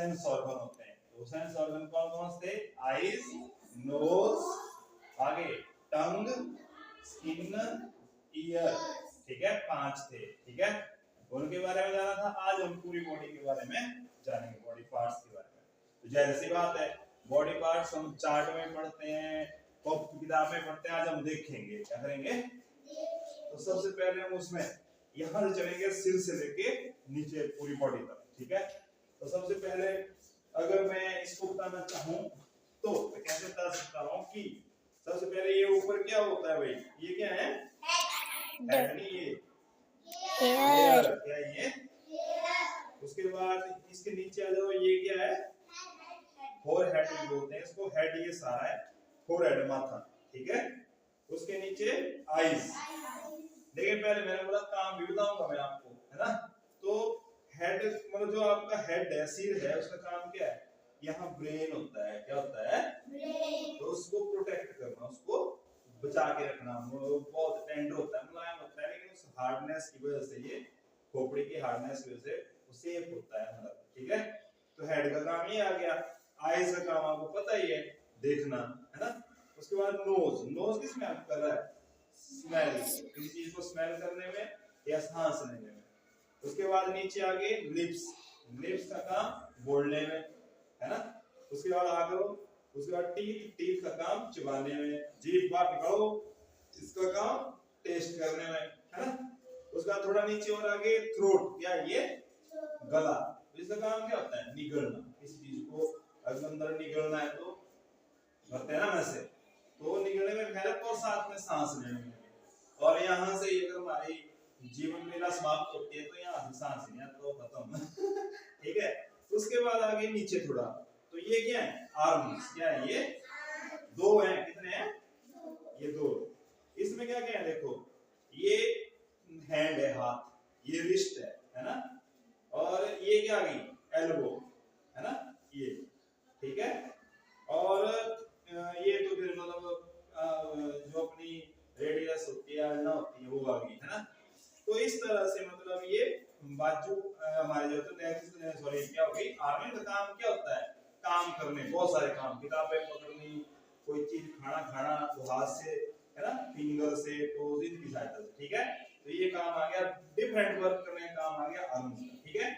Sense organ होते हैं। तो सेंस ऑर्गन कौन कौन से? आईज, नोज, आगे टंग, स्किन, ईयर, ठीक है, 5 थे, ठीक है। उनके बारे में जाना था। आज हम पूरी बॉडी के बारे में जानेंगे, बॉडी पार्ट्स के बारे में। तो जैसी बात है, बॉडी पार्ट्स हम चार्ट में पढ़ते हैं, किताब में पढ़ते हैं, आज हम देखेंगे। क्या करेंगे? तो सबसे पहले हम उसमें यहाँ से चलेंगे सिर से लेके नीचे पूरी बॉडी तक, ठीक है। तो सबसे पहले अगर मैं इसको बताना चाहूँ तो मैं कैसे बता सकता हूँ कि सबसे पहले ये ऊपर क्या होता है भाई? ये क्या है? हेड नहीं, ये हेयर, क्या ये? उसके बाद इसके नीचे आ जाओ, ये क्या है? फोरहेड भी बोलते हैं इसको। हेड ये सारा है, फोरहेड माथा, ठीक है। उसके नीचे आईज। लेकिन पहले मैंने बोला काम भी बताऊंगा मैं आपको, है ना। तो हेड मतलब जो आपका हेड है, सिर है, उसका काम क्या है? यहाँ ब्रेन होता है। क्या होता है? ब्रेन। तो उसको प्रोटेक्ट करना, उसको बचा के रखना। वो बहुत टेंडर होता है, मुलायम होता है, लेकिन उस हार्डनेस की वजह से, ये खोपड़ी की हार्डनेस की वजह से वो सेफ होता है अंदर, ठीक है। तो हेड का काम ये आ गया। आईज का काम आपको पता ही है, देखना, है ना। उसके बाद नोज। नोज किस में हेल्प कर रहा है? स्मेल, किसी चीज को स्मेल करने में या सांस लेने में। उसके बाद नीचे आगे लिप्स। लिप्स का काम बोलने में, है ना। उसके बाद आगे उसके बाद टीथ। टीथ का काम चबाने में। जीभ बाहर निकालो, इसका काम टेस्ट करने में, है ना। उसके बाद थोड़ा नीचे और आगे थ्रोट। क्या ये? गला। इसका काम क्या होता है? निगलना। किसी चीज को अगर अंदर निगलना है तो करते हैं ना वैसे, तो निगलने में हेल्प और साथ में सांस लेने में। और यहाँ से अगर हमारी जीवन लीला समाप्त होती है तो यहाँ से सांस लेना तो खत्म ठीक है। उसके बाद आगे नीचे थोड़ा, तो ये क्या है? आर्म्स। क्या है ये? 2 हैं। कितने हैं? ये 2। इसमें क्या क्या है देखो, ये हैंड है, हाथ, ये रिस्ट है ना। और ये क्या आ गई? एल्बो, है ना, ये, ठीक है। और ये तो फिर मतलब जो अपनी रेडियस होती है, ना होती है, वो आ गई, है ना। तो इस तरह से मतलब ये बाजू हमारे जो तो सॉरी क्या हो गई? आर्म का काम क्या होता है? काम करने, बहुत सारे काम, किताबें पकड़नी, कोई चीज खाना खाना, तो हाथ से, है ना, फिंगर से, टोज, इनकी सहायता से, ठीक है। तो ये काम आ गया, डिफरेंट वर्क करने का काम आ गया आर्म्स का, ठीक है।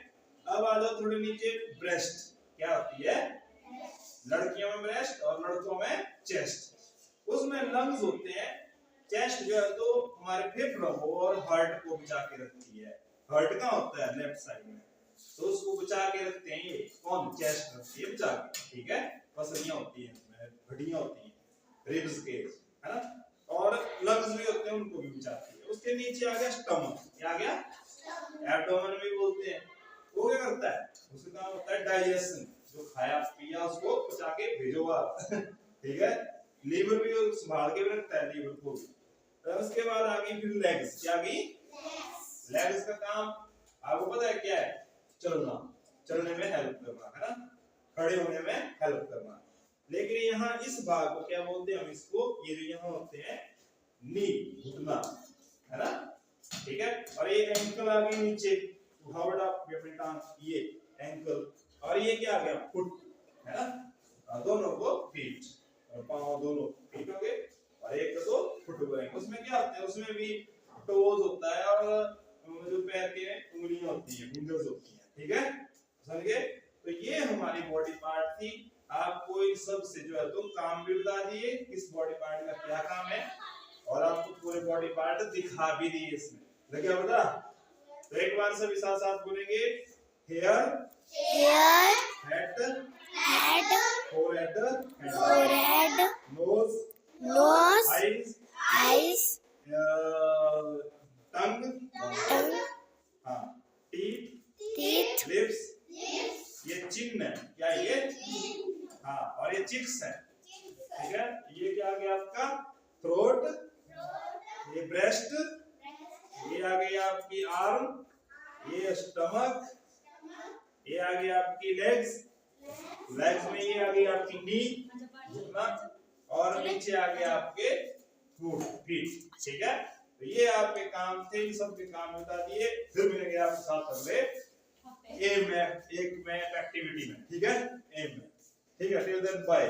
अब आ जाओ थोड़े नीचे, ब्रेस्ट। क्या होती है? लड़कियों में ब्रेस्ट और लड़कों में चेस्ट। उसमें लंग्स होते हैं। चेस्ट जो है तो हमारे फेफड़ों को और हार्ट को बचा के रखती है। हार्ट कहाँ होता है? लेफ्ट साइड में, तो उसको बचा के रखते हैं। ये कौन? चेस्ट रखती है बचा के, ठीक है। पसलियां होती हैं उसमें, हड्डियां होती हैं, रिब्स के, है ना। और लंग्स भी होते हैं, उनको भी बचाती है। उसके नीचे आ गया स्टमक। क्या आ गया? एब्डोमेन भी बोलते हैं। वो क्या करता है? उसका काम होता है डाइजेशन, जो खाया पिया उसको पचा के भेजो बाहर ठीक है। लीवर भी संभाल के भी रखता है, लीवर को भी। और उसके बाद आ गई फिर लेग्स। क्या आ गई? लेग्स का काम आपको पता है क्या है? चलना, चलने में हेल्प करना, है ना, खड़े होने में हेल्प करना। लेकिन यहाँ इस भाग को क्या बोलते हैं हम? इसको, ये जो यहाँ होते हैं नी, घुटना, है ना, ठीक है। और ये एंकल आ गई नीचे, हार्ड ऑफ अपनी टांग, ये एंकल। और ये क्या आ गया? फुट, है ना। दोनों को फीट, और पांव दोनों फीट हो गए, और एक तो फुट हो गए। उसमें क्या होता है? उसमें भी टोज होता है और जो पैर के उंगलियां होती हैं, फिंगर्स होती हैं, ठीक है, समझ गए। तो ये हमारी बॉडी पार्ट थी। आपको इन सब से जो है तो काम भी बता दिए, किस बॉडी पार्ट का क्या काम है, और आपको पूरे बॉडी पार्ट दिखा भी दिए इसमें। लगे बता? तो एक बार सभी साथ साथ बोलेंगे, hair, head, forehead, nose, eyes, tongue, हाँ, टीथ, लिप्स, ये चिन है। क्या ये? हाँ, और ये चिक्स है, ठीक है। ये क्या आ गया आपका? थ्रोट, ये ब्रेस्ट, ये आ गई आपकी आर्म, ये स्टमक, ये आ गई आपकी लेग्स, लेग्स में ये आ गई आपकी नी, घुटना, और नीचे आ गया आपके फुट, फीट, ठीक है। तो ये आपके काम थे, इन सब के काम बता दिए। फिर मिलेंगे आपके साथ अगले ए मैथ एक मैथ एक्टिविटी में, ठीक है, ए मैथ, ठीक है, टिल देन बाय।